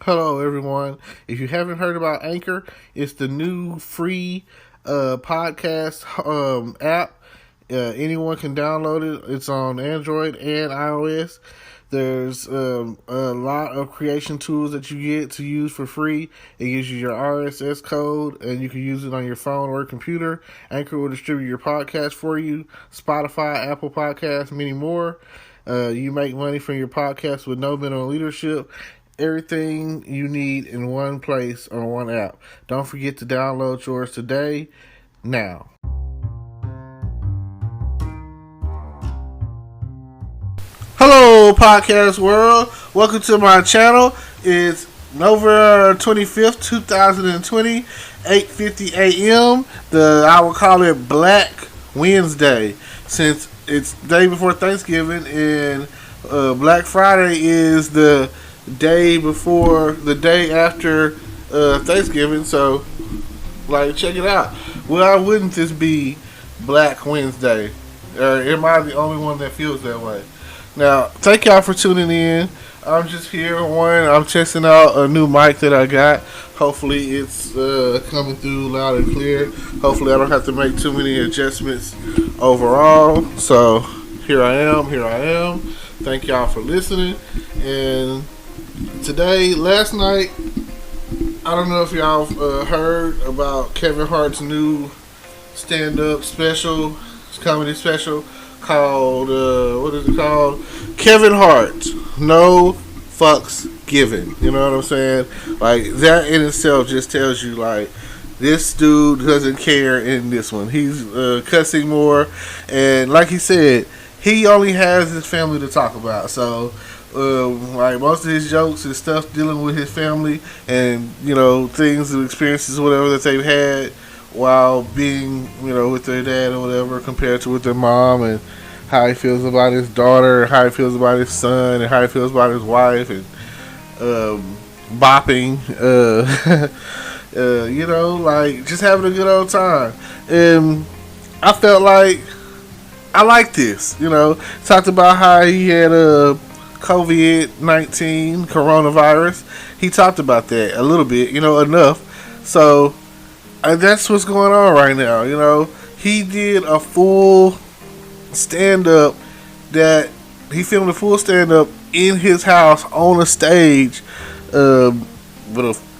Hello, everyone. If you haven't heard about Anchor, it's the new free podcast app. Anyone can download it. It's on Android and iOS. There's a lot of creation tools that you get to use for free. It gives you your RSS code, and you can use it on your phone or computer. Anchor will distribute your podcast for you. Spotify, Apple Podcasts, many more. You make money from your podcast with no minimum leadership. Everything you need in one place on one app. Don't forget to download yours today, now. Hello, podcast world. Welcome to my channel. It's November 25th, 2020, 8:50 a.m. I will call it Black Wednesday, since it's the day before Thanksgiving, and Black Friday is the day after Thanksgiving. So, check it out. Why wouldn't this be Black Wednesday? Or am I the only one that feels that way? Now, thank y'all for tuning in. I'm just here. I'm testing out a new mic that I got. Hopefully it's coming through loud and clear. Hopefully I don't have to make too many adjustments overall. So here I am. Thank y'all for listening. And last night, I don't know if y'all heard about Kevin Hart's new stand-up special, comedy special, called, what is it called? Kevin Hart, No Fucks Given. You know what I'm saying? That in itself just tells you, this dude doesn't care in this one. He's cussing more, and like he said, he only has his family to talk about. So, most of his jokes and stuff dealing with his family and, things and experiences, whatever, that they've had while being, with their dad or whatever, compared to with their mom, and how he feels about his daughter, how he feels about his son, and how he feels about his wife, and bopping, just having a good old time. And I felt like I liked this, talked about how he had COVID-19, coronavirus. He talked about that a little bit, enough. So that's what's going on right now. He did a full stand-up he filmed a full stand-up in his house on a stage with a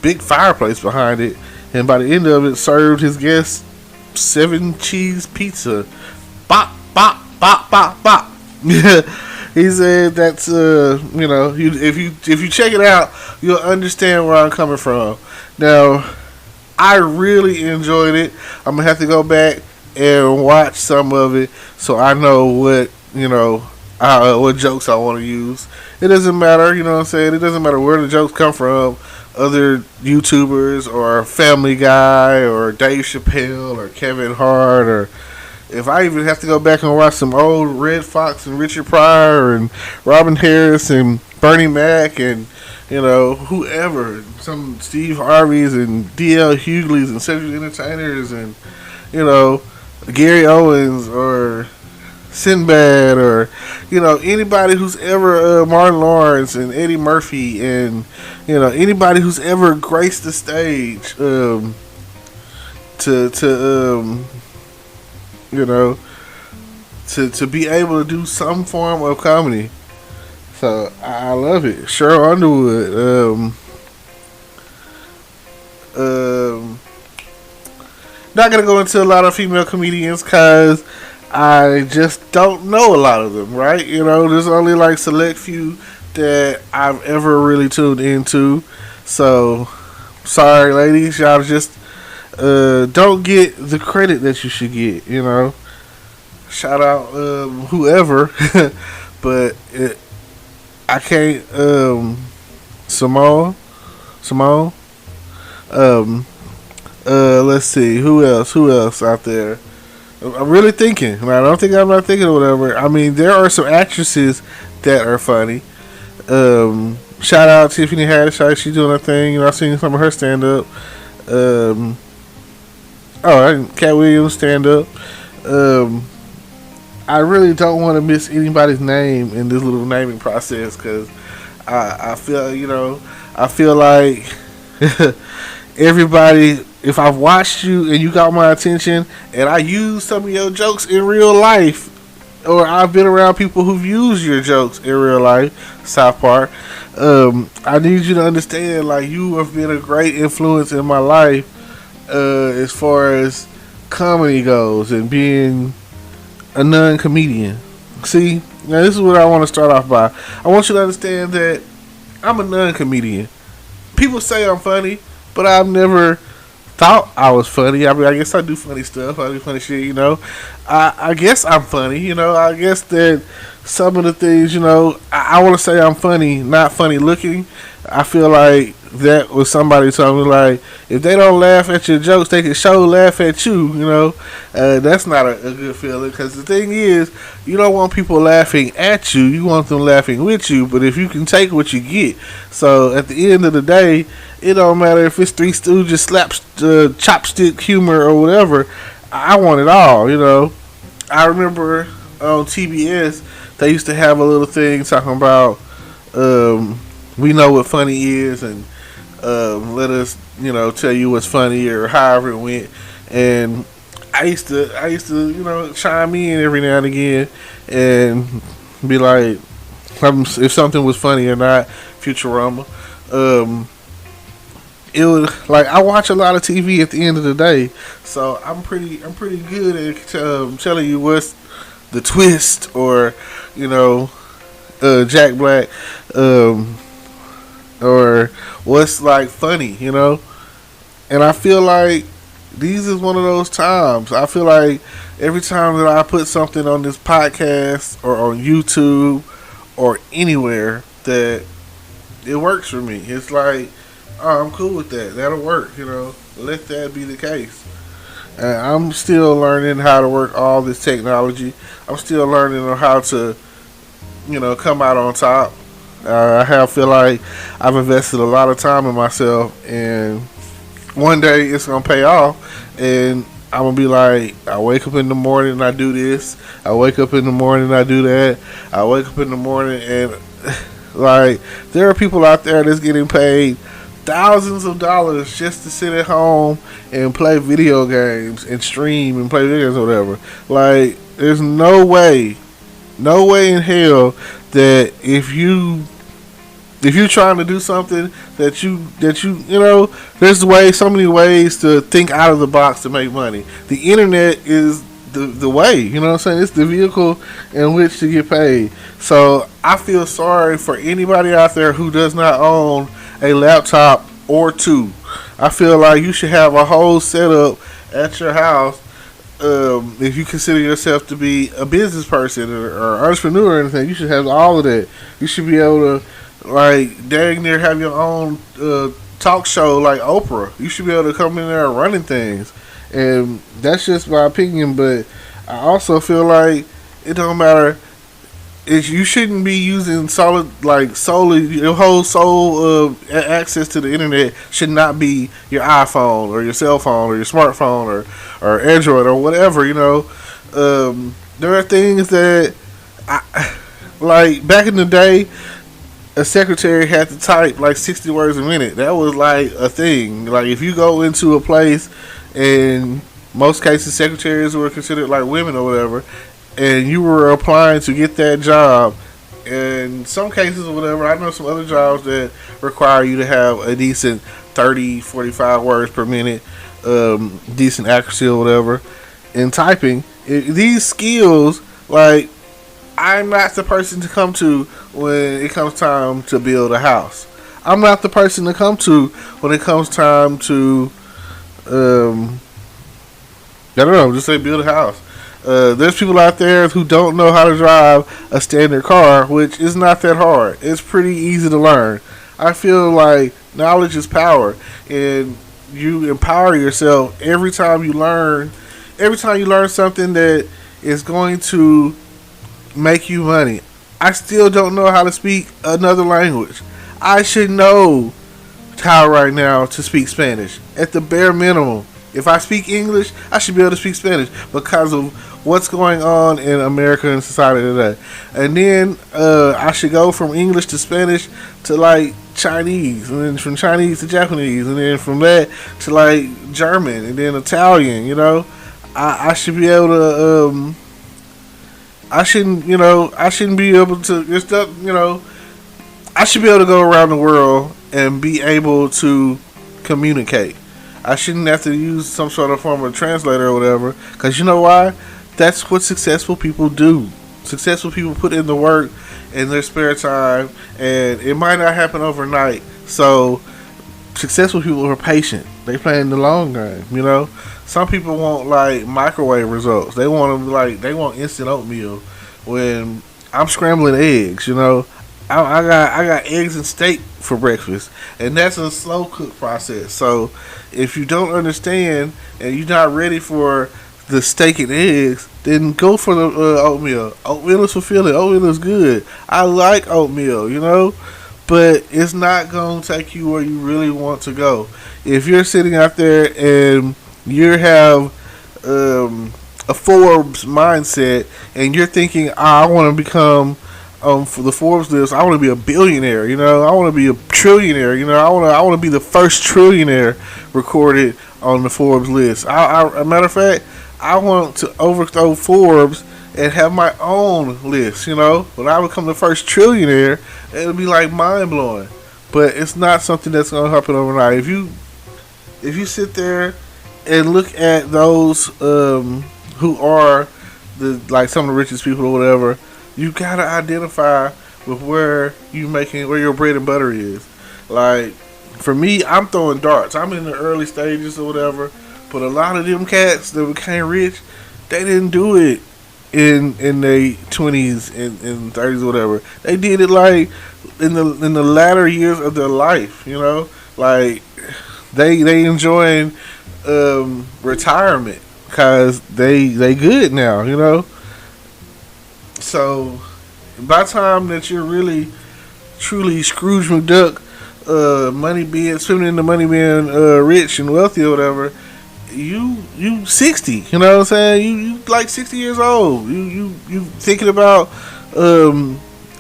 big fireplace behind it, and by the end of it served his guests 7-cheese pizza. Bop, bop, bop, bop, bop. He said that's if you check it out, you'll understand where I'm coming from. Now, I really enjoyed it. I'm gonna have to go back and watch some of it so I know what jokes I want to use. It doesn't matter, what I'm saying? It doesn't matter where the jokes come from. Other YouTubers or Family Guy or Dave Chappelle or Kevin Hart, or if I even have to go back and watch some old Red Fox and Richard Pryor and Robin Harris and Bernie Mac and whoever, some Steve Harveys and D.L. Hughley's and Cedric Entertainers and Gary Owens or Sinbad, or anybody who's ever Martin Lawrence and Eddie Murphy, and anybody who's ever graced the stage to be able to do some form of comedy. So I love it. Cheryl Underwood. Not gonna go into a lot of female comedians because I just don't know a lot of them, right? There's only select few that I've ever really tuned into. So sorry, ladies, y'all just don't get the credit that you should get. Shout out whoever, but I can't. Simone. Let's see, who else out there? I'm really thinking. I don't think I'm not thinking or whatever. I mean, there are some actresses that are funny. Shout out Tiffany Haddish. She's doing her thing. I've seen some of her stand up. Cat Williams stand up. I really don't want to miss anybody's name in this little naming process because I feel, I feel like everybody, if I've watched you and you got my attention and I use some of your jokes in real life, or I've been around people who've used your jokes in real life, South Park, I need you to understand, like, you have been a great influence in my life as far as comedy goes and being a non-comedian. See, now this is what I want to start off by. I want you to understand that I'm a non-comedian. People say I'm funny, but I've never thought I was funny. I mean, I guess I do funny stuff. I do funny shit, you know. I guess I'm funny, you know. I guess that some of the things, you know, I want to say I'm funny, not funny looking. I feel like that was somebody told me, like, if they don't laugh at your jokes, they can show laugh at you, you know. That's not a good feeling, because the thing is, you don't want people laughing at you. You want them laughing with you, but if you can take what you get. So at the end of the day, it don't matter if it's Three Stooges slaps chopstick humor or whatever. I want it all, you know. I remember on TBS they used to have a little thing talking about we know what funny is, and let us, you know, tell you what's funny, or however it went. And I used to, you know, chime in every now and again and be like, if something was funny or not. Futurama. It was like, I watch a lot of TV at the end of the day, so I'm pretty good at telling you what's the twist, or, you know, Jack Black, or what's like funny, you know. And I feel like these is one of those times. I feel like every time that I put something on this podcast or on YouTube or anywhere, that it works for me. It's like, oh, I'm cool with that. That'll work, you know. Let that be the case. I'm still learning how to work all this technology. I'm still learning on how to, you know, come out on top. Feel like I've invested a lot of time in myself, and one day it's gonna pay off, and I'm gonna be like, I wake up in the morning and I do this. I wake up in the morning and I do that. I wake up in the morning and like, there are people out there that's getting paid thousands of dollars just to sit at home and play video games and stream and play videos or whatever. Like, there's no way in hell that if you're trying to do something that you know, there's so many ways to think out of the box to make money. The internet is the way, you know what I'm saying? It's the vehicle in which to get paid. So I feel sorry for anybody out there who does not own a laptop or two. I feel like you should have a whole setup at your house. If you consider yourself to be a business person or entrepreneur or anything, you should have all of that. You should be able to, like, dang near have your own talk show like Oprah. You should be able to come in there running things. And that's just my opinion, but I also feel like it don't matter. You shouldn't be using solely your whole soul access to the internet should not be your iPhone or your cell phone or your smartphone or Android or whatever, you know. There are things that like back in the day, a secretary had to type like 60 words a minute. That was like a thing. Like, if you go into a place, and most cases secretaries were considered like women or whatever, and you were applying to get that job, in some cases or whatever, I know some other jobs that require you to have a decent 30, 45 words per minute, decent accuracy or whatever in typing. These skills, like, I'm not the person to come to when it comes time to build a house. I'm not the person to come to when it comes time to, I don't know, just say build a house. There's people out there who don't know how to drive a standard car, which is not that hard. It's pretty easy to learn. I feel like knowledge is power, and you empower yourself every time you learn. Every time you learn something that is going to make you money. I still don't know how to speak another language. I should know how right now to speak Spanish at the bare minimum. If I speak English, I should be able to speak Spanish because of what's going on in America and society today. And then I should go from English to Spanish to like Chinese, and then from Chinese to Japanese, and then from that to like German, and then Italian. I should be able to. I shouldn't be able to. I should be able to go around the world and be able to communicate. I shouldn't have to use some sort of form of translator or whatever. Because you know why? That's what successful people do. Successful people put in the work in their spare time, and it might not happen overnight. So successful people are patient. They play in the long game. Some people want like microwave results. They want instant oatmeal. When I'm scrambling eggs, I got eggs and steak for breakfast, and that's a slow cook process. So if you don't understand and you're not ready for the steak and eggs, then go for the oatmeal. Oatmeal is fulfilling. Oatmeal is good. I like oatmeal, but it's not going to take you where you really want to go. If you're sitting out there and you have a Forbes mindset and you're thinking, I want to become for the Forbes list, I want to be a billionaire, I want to be a trillionaire, I want to be the first trillionaire recorded on the Forbes list. A matter of fact, I want to overthrow Forbes and have my own list, When I become the first trillionaire, it'll be like mind blowing. But it's not something that's gonna happen overnight. If you sit there and look at those who are some of the richest people or whatever, you gotta identify with where your bread and butter is. Like for me, I'm throwing darts. I'm in the early stages or whatever. But a lot of them cats that became rich, they didn't do it in their 20s and 30s or whatever. They did it like in the latter years of their life. Like they enjoying retirement because they good now. So by the time that you're really truly Scrooge McDuck, spending the money being rich and wealthy or whatever, you 60, you know what I'm saying? You like 60 years old. You thinking about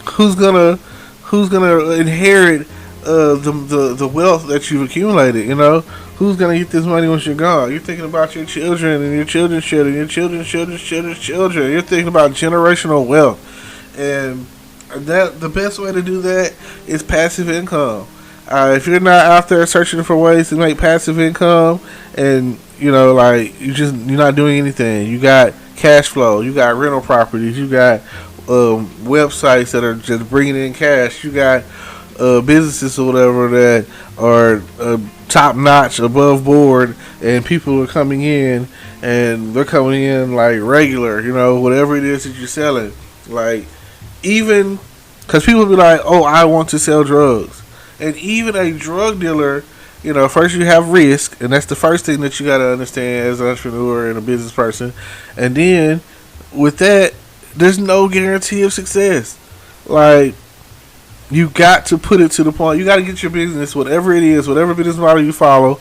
who's gonna inherit the wealth that you've accumulated, Who's gonna get this money once you're gone? You're thinking about your children and your children's children, your children's children. You're thinking about generational wealth. And that the best way to do that is passive income. If you're not out there searching for ways to make passive income, and you're not doing anything, you got cash flow, you got rental properties, you got websites that are just bringing in cash, you got businesses or whatever that are top notch, above board, and people are coming in, and they're coming in like regular, whatever it is that you're selling. Like, even because people be like, oh, I want to sell drugs. And even a drug dealer, first you have risk, and that's the first thing that you got to understand as an entrepreneur and a business person. And then with that, there's no guarantee of success. Like, you got to put it to the point. You got to get your business, whatever it is, whatever business model you follow.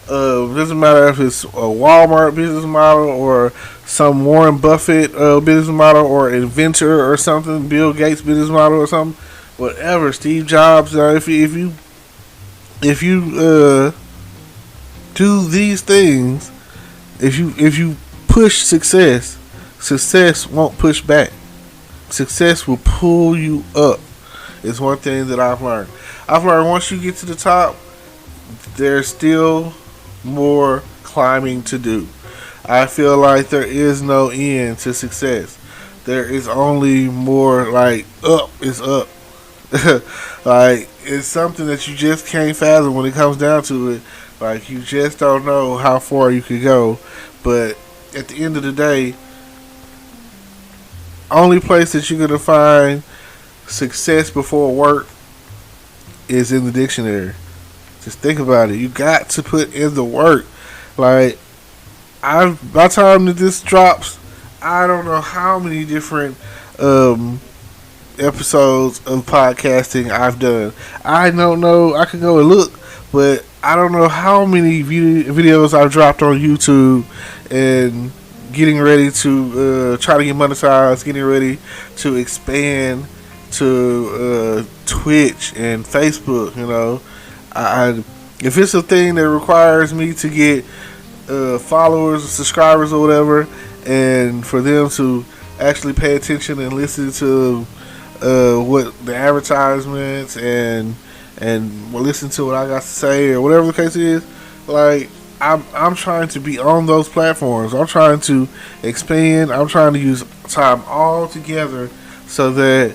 Doesn't matter if it's a Walmart business model or some Warren Buffett business model or inventor or something, Bill Gates business model or something. Whatever, Steve Jobs. If you do these things, if you push success won't push back. Success will pull you up. It's one thing that I've learned. Once you get to the top, there's still more climbing to do. I feel like there is no end to success. There is only more, like, up is up. Like, it's something that you just can't fathom when it comes down to it. Like, you just don't know how far you could go. But at the end of the day, only place that you're going to find success before work is in the dictionary. Just think about it. You got to put in the work. Like, by the time that this drops, I don't know how many different episodes of podcasting I've done. I don't know. I could go and look, but I don't know how many videos I've dropped on YouTube and getting ready to try to get monetized, getting ready to expand to Twitch and Facebook. You know, if it's a thing that requires me to get followers, subscribers, or whatever, and for them to actually pay attention and listen to what the advertisements and listen to what I got to say or whatever the case is, like I'm trying to be on those platforms. I'm trying to expand. I'm trying to use time all together so that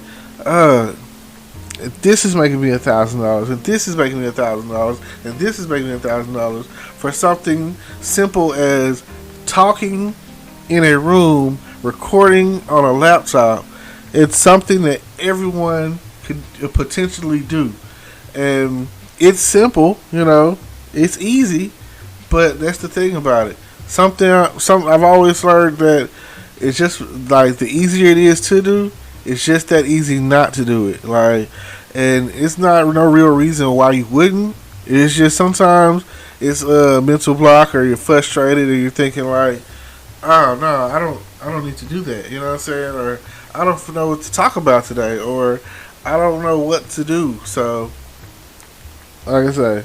this is making me $1,000, and this is making me $1,000, and this is making me $1,000 for something simple as talking in a room, recording on a laptop. It's something that everyone could potentially do, and it's simple. You know, it's easy, but that's the thing about it. Something I've always learned that it's just like the easier it is to do, it's just that easy not to do it. Like, and it's not no real reason why you wouldn't. It's just sometimes it's a mental block, or you're frustrated, or you're thinking like, oh no, I don't need to do that. You know what I'm saying? Or I don't know what to talk about today, or I don't know what to do. So, like I say,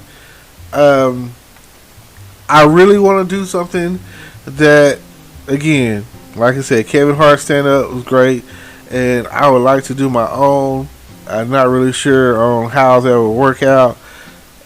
I really want to do something that, again, like I said, Kevin Hart stand up was great, and I would like to do my own. I'm not really sure on how that will work out.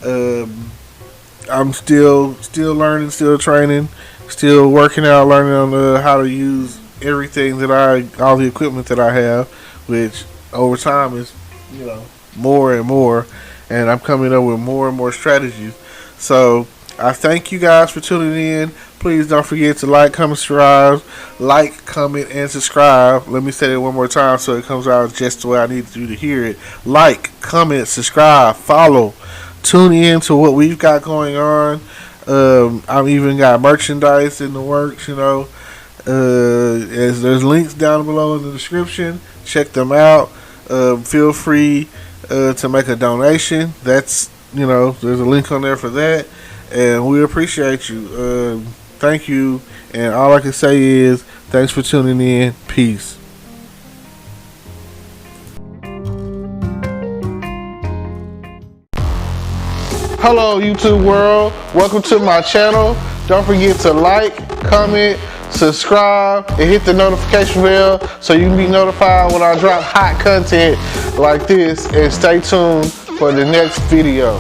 I'm still learning, still training, still working out, learning on how to use everything all the equipment that I have, which over time is, you know, more and more, and I'm coming up with more and more strategies. So I thank you guys for tuning in. Please don't forget to like, comment, subscribe. Like, comment, and subscribe. Let me say that one more time so it comes out just the way I need you to hear it. Like, comment, subscribe, follow. Tune in to what we've got going on. I've even got merchandise in the works, you know. As there's links down below in the description. Check them out. Feel free to make a donation. That's, you know, there's a link on there for that. And we appreciate you. Thank you. And all I can say is thanks for tuning in. Peace. Hello, YouTube world. Welcome to my channel. Don't forget to like, comment, subscribe, and hit the notification bell so you can be notified when I drop hot content like this. And stay tuned for the next video.